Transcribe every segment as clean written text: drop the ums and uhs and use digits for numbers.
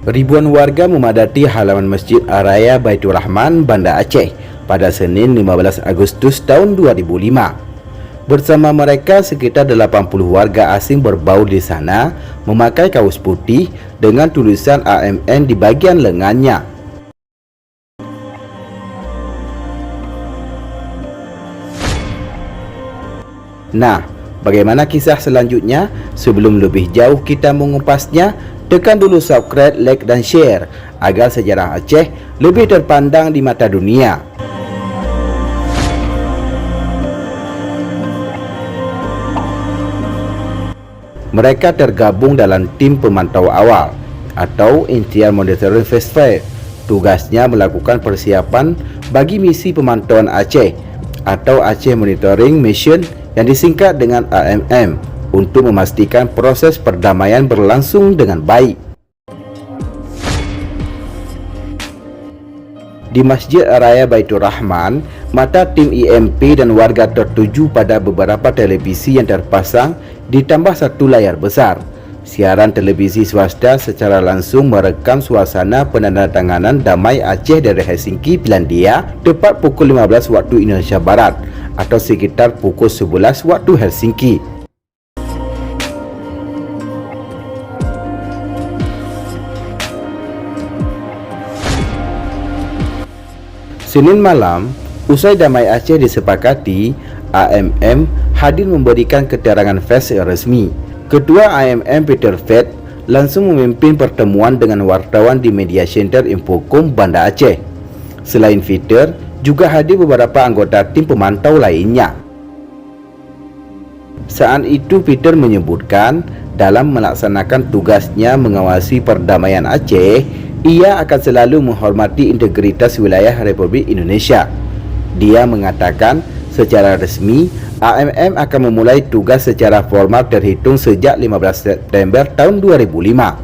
Ribuan warga memadati halaman Masjid Raya Baitur Rahman, Banda Aceh pada Senin 15 Agustus tahun 2005. Bersama mereka sekitar 80 warga asing berbaur di sana memakai kaos putih dengan tulisan AMN di bagian lengannya. Nah, bagaimana kisah selanjutnya? Sebelum lebih jauh kita mengupasnya, tekan dulu subscribe, like, dan share agar sejarah Aceh lebih terpandang di mata dunia. Mereka tergabung dalam tim pemantau awal atau Initial Monitoring Phase. Tugasnya melakukan persiapan bagi misi pemantauan Aceh atau Aceh Monitoring Mission yang disingkat dengan AMM untuk memastikan proses perdamaian berlangsung dengan baik. Di Masjid Raya Baitur Rahman, mata tim IMP dan warga tertuju pada beberapa televisi yang terpasang ditambah satu layar besar. Siaran televisi swasta secara langsung merekam suasana penandatanganan damai Aceh dari Helsinki, Finlandia tepat pukul 15 waktu Indonesia Barat atau sekitar pukul 11 waktu Helsinki. Senin malam, usai damai Aceh disepakati, AMM hadir memberikan keterangan pers resmi. Ketua AMM Peter Fett langsung memimpin pertemuan dengan wartawan di Media Center Infocom Banda Aceh. Selain Peter, juga hadir beberapa anggota tim pemantau lainnya. Saat itu Peter menyebutkan dalam melaksanakan tugasnya mengawasi perdamaian Aceh, ia akan selalu menghormati integritas wilayah Republik Indonesia. Dia mengatakan secara resmi AMM akan memulai tugas secara formal terhitung sejak 15 September tahun 2005.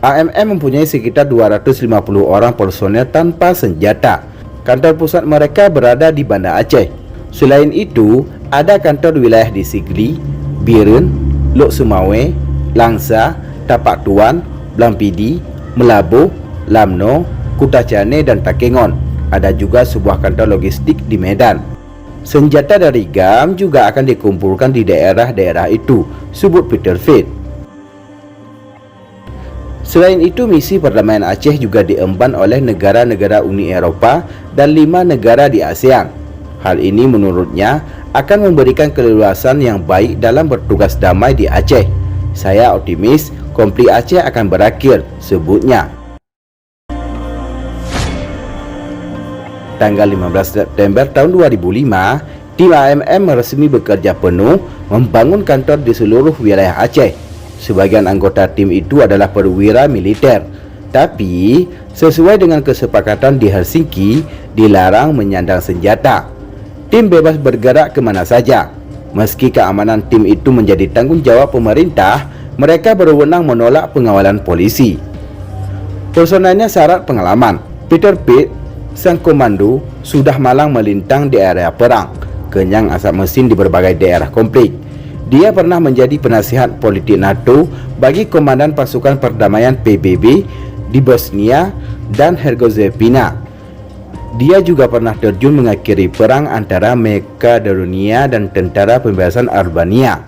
AMM mempunyai sekitar 250 orang personel tanpa senjata. Kantor pusat mereka berada di Banda Aceh. Selain itu, ada kantor wilayah di Sigli, Biren, Lok Sumawe, Langsa, Tapak Tuan, Blampidi, Melabuh, Lamno, Kutacane, dan Takengon. Ada juga sebuah kantor logistik di Medan. Senjata dari GAM juga akan dikumpulkan di daerah-daerah itu, sebut Peter Fett. Selain itu, misi perdamaian Aceh juga diemban oleh negara-negara Uni Eropa dan 5 negara di ASEAN. Hal ini menurutnya akan memberikan keleluasan yang baik dalam bertugas damai di Aceh. Saya optimis konflik Aceh akan berakhir, sebutnya. Tanggal 15 September tahun 2005, tim AMM resmi bekerja penuh membangun kantor di seluruh wilayah Aceh. Sebagian anggota tim itu adalah perwira militer, tapi sesuai dengan kesepakatan di Helsinki, dilarang menyandang senjata. Tim bebas bergerak kemana saja. Meski keamanan tim itu menjadi tanggung jawab pemerintah, mereka berwenang menolak pengawalan polisi. Personelnya syarat pengalaman. Peter Fett, sang komando, sudah malang melintang di area perang, kenyang asap mesin di berbagai daerah konflik. Dia pernah menjadi penasihat politik NATO bagi komandan pasukan perdamaian PBB di Bosnia dan Herzegovina. Dia juga pernah terjun mengakhiri perang antara Makedonia dan Tentara Pembebasan Albania.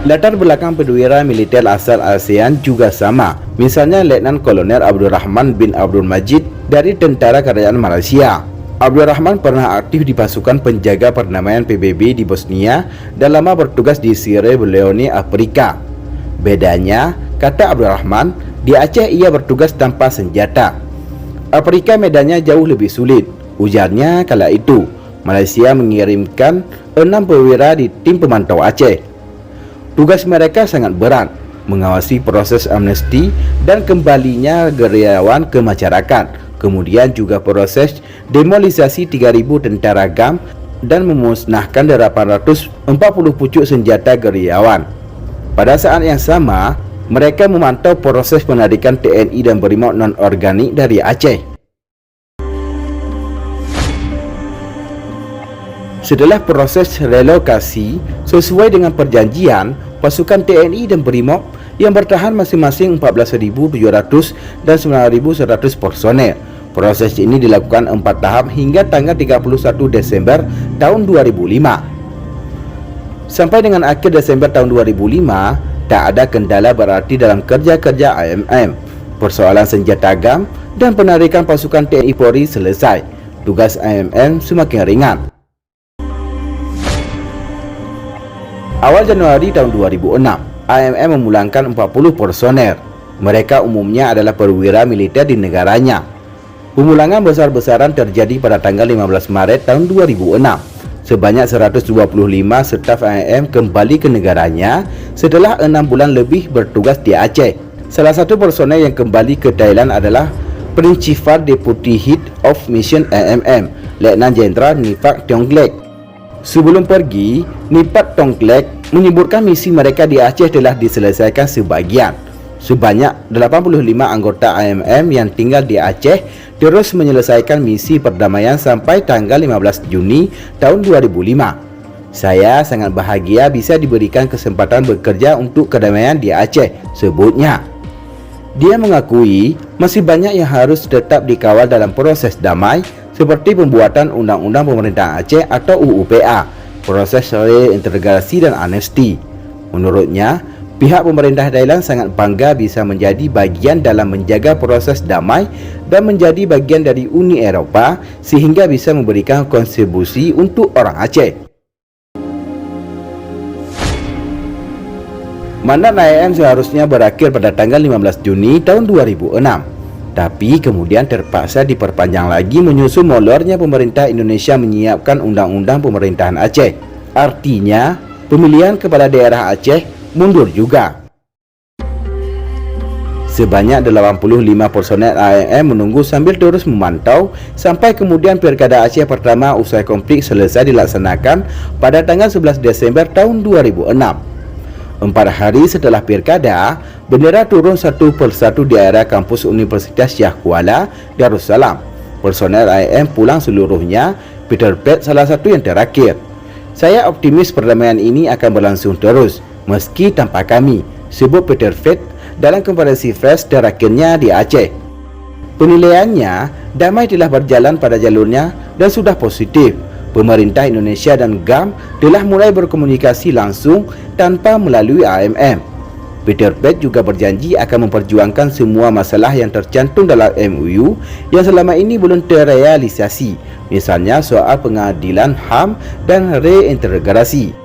Latar belakang perwira militer asal ASEAN juga sama. Misalnya Letnan Kolonel Abdul Rahman bin Abdul Majid dari Tentara Kerajaan Malaysia. Abdul Rahman pernah aktif di pasukan penjaga perdamaian PBB di Bosnia dan lama bertugas di Sierra Leone, Afrika. Bedanya, kata Abdul Rahman, di Aceh ia bertugas tanpa senjata. Afrika medannya jauh lebih sulit, ujarnya kala itu. Malaysia mengirimkan 6 perwira di tim pemantau Aceh. Tugas mereka sangat berat, mengawasi proses amnesti dan kembalinya gerilyawan ke masyarakat. Kemudian juga proses demobilisasi 3.000 tentara GAM dan memusnahkan 840 pucuk senjata gerilyawan. Pada saat yang sama, mereka memantau proses penarikan TNI dan BRIMOB non-organik dari Aceh. Setelah proses relokasi, sesuai dengan perjanjian, pasukan TNI dan BRIMOB yang bertahan masing-masing 14.700 dan 9.100 personel. Proses ini dilakukan 4 tahap hingga tanggal 31 Desember tahun 2005. Sampai dengan akhir Desember tahun 2005, tak ada kendala berarti dalam kerja-kerja AMM. Persoalan senjata agam dan penarikan pasukan TNI Polri selesai. Tugas AMM semakin ringan. Awal Januari tahun 2006, AMM memulangkan 40 personel. Mereka umumnya adalah perwira militer di negaranya. Pemulangan besar-besaran terjadi pada tanggal 15 Maret tahun 2006. Sebanyak 125 staf AMM kembali ke negaranya setelah 6 bulan lebih bertugas di Aceh. Salah satu personel yang kembali ke Thailand adalah Principal Deputy Head of Mission AMM, Letnan Jenderal Nipak Tongklek. Sebelum pergi, Nipak Tongklek menyebutkan misi mereka di Aceh telah diselesaikan sebagian. Sebanyak 85 anggota AMM yang tinggal di Aceh terus menyelesaikan misi perdamaian sampai tanggal 15 Juni tahun 2005. Saya sangat bahagia bisa diberikan kesempatan bekerja untuk kedamaian di Aceh, sebutnya. Dia mengakui masih banyak yang harus tetap dikawal dalam proses damai seperti pembuatan Undang-Undang Pemerintahan Aceh atau UUPA, proses reintegrasi dan amnesti. Menurutnya, pihak pemerintah Thailand sangat bangga bisa menjadi bagian dalam menjaga proses damai dan menjadi bagian dari Uni Eropa sehingga bisa memberikan kontribusi untuk orang Aceh. Mandat AMM seharusnya berakhir pada tanggal 15 Juni tahun 2006. Tapi kemudian terpaksa diperpanjang lagi menyusul molornya pemerintah Indonesia menyiapkan Undang-Undang Pemerintahan Aceh. Artinya, pemilihan kepala daerah Aceh mundur juga. Sebanyak 85 personel AMM menunggu sambil terus memantau sampai kemudian Pilkada Aceh pertama usai konflik selesai dilaksanakan pada tanggal 11 Desember tahun 2006. 4 hari setelah Pilkada, bendera turun satu persatu di area kampus Universitas Shah Kuala, Darussalam. Personel AMM pulang seluruhnya, Peter Pett salah satu yang terakhir. Saya optimis perdamaian ini akan berlangsung terus, meski tanpa kami, sebut Peter Pett dalam konferensi pers terakhirnya di Aceh. Penilaiannya, damai telah berjalan pada jalurnya dan sudah positif. Pemerintah Indonesia dan GAM telah mulai berkomunikasi langsung tanpa melalui AMM. Peter Pett juga berjanji akan memperjuangkan semua masalah yang tercantum dalam MOU yang selama ini belum terrealisasi, misalnya soal pengadilan HAM dan reintegrasi.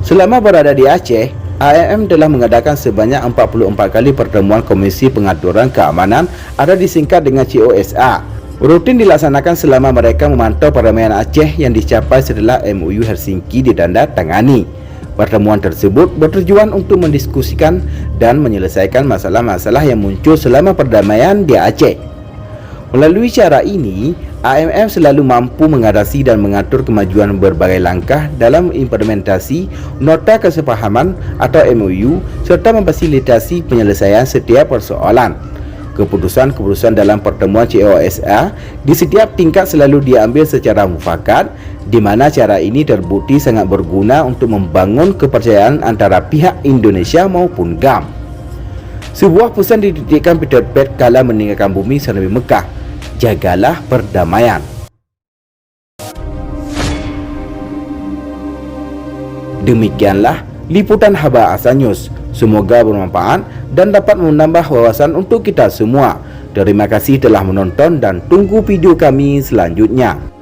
Selama berada di Aceh, AMM telah mengadakan sebanyak 44 kali pertemuan Komisi Pengaturan Keamanan atau disingkat dengan COSA. Rutin dilaksanakan selama mereka memantau perdamaian Aceh yang dicapai setelah MOU Helsinki ditandatangani. Pertemuan tersebut bertujuan untuk mendiskusikan dan menyelesaikan masalah-masalah yang muncul selama perdamaian di Aceh. Melalui cara ini, AMM selalu mampu mengatasi dan mengatur kemajuan berbagai langkah dalam implementasi Nota Kesepahaman atau MOU serta memfasilitasi penyelesaian setiap persoalan. Keputusan-keputusan dalam pertemuan COSA di setiap tingkat selalu diambil secara mufakat, di mana cara ini terbukti sangat berguna untuk membangun kepercayaan antara pihak Indonesia maupun GAM. Sebuah pesan dititipkan Peter Pett kala meninggalkan bumi Nabi Mekah, jagalah perdamaian. Demikianlah liputan Haba Asa News. Semoga bermanfaat dan dapat menambah wawasan untuk kita semua. Terima kasih telah menonton dan tunggu video kami selanjutnya.